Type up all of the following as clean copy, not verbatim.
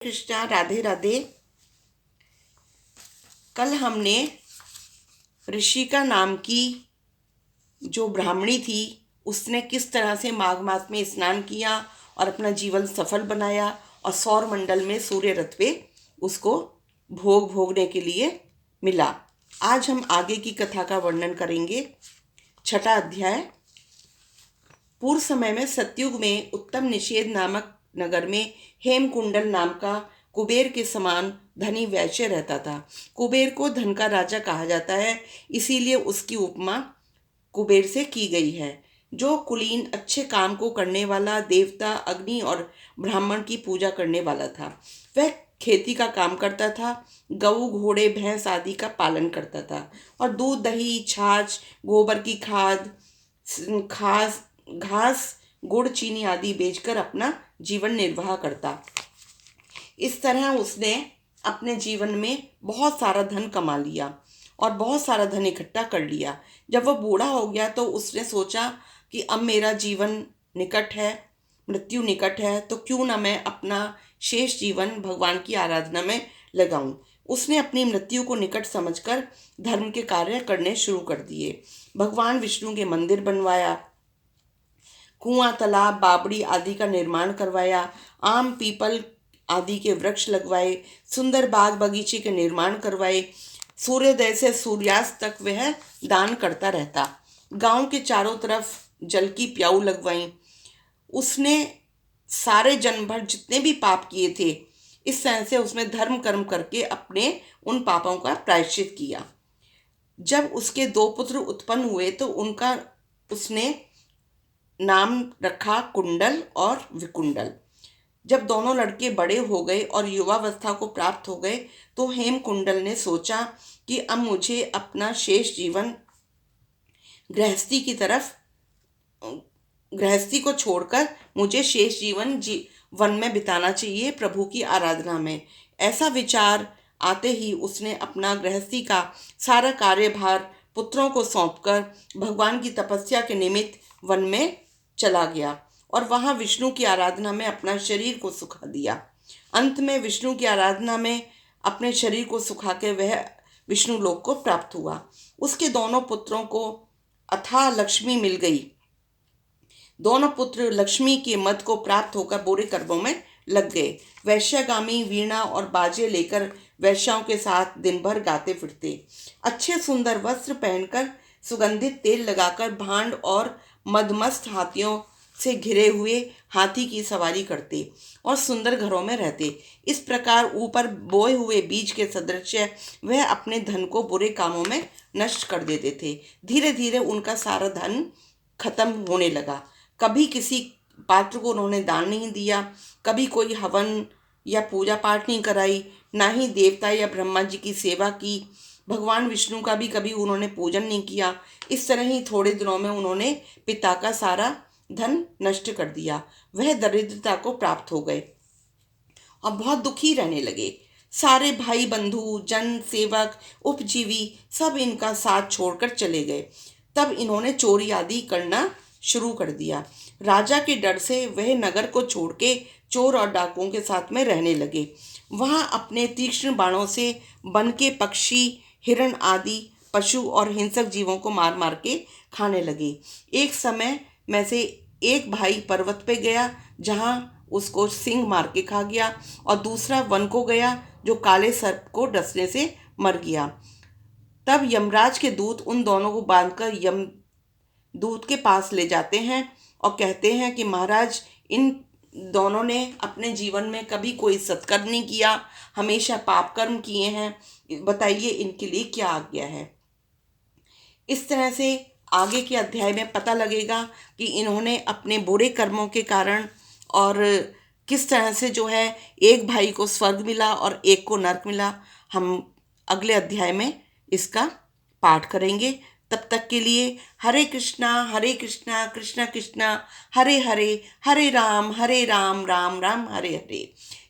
कृष्णा, राधे राधे। कल हमने ऋषिका नाम की जो ब्राह्मणी थी उसने किस तरह से माघ मास में स्नान किया और अपना जीवन सफल बनाया और सौर मंडल में सूर्य रथ पे उसको भोग भोगने के लिए मिला। आज हम आगे की कथा का वर्णन करेंगे। छठा अध्याय। पूर्व समय में सतयुग में उत्तम निषेध नामक नगर में हेमकुंडल नाम का कुबेर के समान धनी वैश्य रहता था। कुबेर को धन का राजा कहा जाता है, इसीलिए उसकी उपमा कुबेर से की गई है। जो कुलीन अच्छे काम को करने वाला, देवता, अग्नि और ब्राह्मण की पूजा करने वाला था। वह खेती का काम करता था, गऊ, घोड़े, भैंस आदि का पालन करता था और दूध, दही, छाछ, गोबर की खाद, खास घास, गुड़, चीनी आदि बेचकर अपना जीवन निर्वाह करता। इस तरह उसने अपने जीवन में बहुत सारा धन कमा लिया और बहुत सारा धन इकट्ठा कर लिया। जब वह बूढ़ा हो गया तो उसने सोचा कि अब मेरा जीवन निकट है, मृत्यु निकट है, तो क्यों ना मैं अपना शेष जीवन भगवान की आराधना में लगाऊं। उसने अपनी मृत्यु को निकट समझकर धर्म के कार्य करने शुरू कर दिए। भगवान विष्णु के मंदिर बनवाया, कुआं, तालाब, बावड़ी आदि का निर्माण करवाया, आम, पीपल आदि के वृक्ष लगवाए, सुंदर बाग बगीचे के निर्माण करवाए। सूर्योदय से सूर्यास्त तक वह दान करता रहता। गांव के चारों तरफ जल की प्याऊ लगवाई। उसने सारे जन्म भर जितने भी पाप किए थे, इस तरह से उसने धर्म कर्म करके अपने उन पापों का प्रायश्चित किया। जब उसके दो पुत्र उत्पन्न हुए तो उनका उसने नाम रखा कुंडल और विकुंडल। जब दोनों लड़के बड़े हो गए और युवावस्था को प्राप्त हो गए तो हेमकुंडल ने सोचा कि अब मुझे अपना शेष जीवन गृहस्थी की तरफ गृहस्थी को छोड़कर मुझे शेष जीवन वन में बिताना चाहिए, प्रभु की आराधना में। ऐसा विचार आते ही उसने अपना गृहस्थी का सारा कार्यभार पुत्रों को सौंपकर भगवान की तपस्या के निमित्त वन में चला गया और वहां विष्णु की आराधना में अपना शरीर को सुखा दिया। अंत में विष्णु की आराधना में अपने शरीर को सुखा के वह विष्णु लोक को प्राप्त हुआ। उसके दोनों पुत्रों को अथाह लक्ष्मी मिल गई। दोनों पुत्र लक्ष्मी के मद को प्राप्त होकर बुरे कर्मों में लग गए। वैश्यगामी वीणा और बाजे लेकर वैश्याओं के साथ दिन भर गाते फिरते, अच्छे सुंदर वस्त्र पहनकर, सुगंधित तेल लगाकर भांड और मदमस्त हाथियों से घिरे हुए हाथी की सवारी करते और सुंदर घरों में रहते। इस प्रकार ऊपर बोए हुए बीज के सदृश वह अपने धन को बुरे कामों में नष्ट कर देते थे। धीरे धीरे उनका सारा धन खत्म होने लगा। कभी किसी पात्र को उन्होंने दान नहीं दिया, कभी कोई हवन या पूजा पाठ नहीं कराई, ना ही देवता या ब्रह्मा जी की सेवा की। भगवान विष्णु का भी कभी उन्होंने पूजन नहीं किया। इस तरह ही थोड़े दिनों में उन्होंने पिता का सारा धन नष्ट कर दिया। वह दरिद्रता को प्राप्त हो गए और बहुत दुखी रहने लगे। सारे भाई बंधु, जन, सेवक, उपजीवी सब इनका साथ छोड़कर चले गए। तब इन्होंने चोरी आदि करना शुरू कर दिया। राजा के डर से वह नगर को छोड़ के चोर और डाकुओं के साथ में रहने लगे। वहां अपने तीक्ष्ण बाणों से वन के पक्षी, हिरण आदि पशु और हिंसक जीवों को मार मार के खाने लगे। एक समय में से एक भाई पर्वत पे गया जहां उसको सिंह मार के खा गया और दूसरा वन को गया जो काले सर्प को डसने से मर गया। तब यमराज के दूत उन दोनों को बांधकर यम दूत के पास ले जाते हैं और कहते हैं कि महाराज, इन दोनों ने अपने जीवन में कभी कोई सत्कर्म नहीं किया, हमेशा पाप कर्म किए हैं, बताइए इनके लिए क्या आज्ञा है। इस तरह से आगे के अध्याय में पता लगेगा कि इन्होंने अपने बुरे कर्मों के कारण और किस तरह से जो है एक भाई को स्वर्ग मिला और एक को नरक मिला। हम अगले अध्याय में इसका पाठ करेंगे। तब तक के लिए हरे कृष्णा कृष्णा कृष्णा हरे हरे, हरे राम राम राम हरे हरे।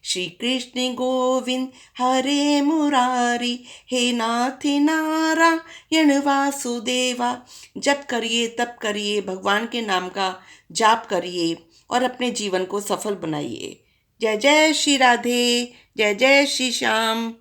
श्री कृष्ण गोविंद हरे मुरारी, हे नाथ नारायण वासुदेवा। जप करिए, तप करिए, भगवान के नाम का जाप करिए और अपने जीवन को सफल बनाइए। जय जय श्री राधे, जय जय श्री श्याम।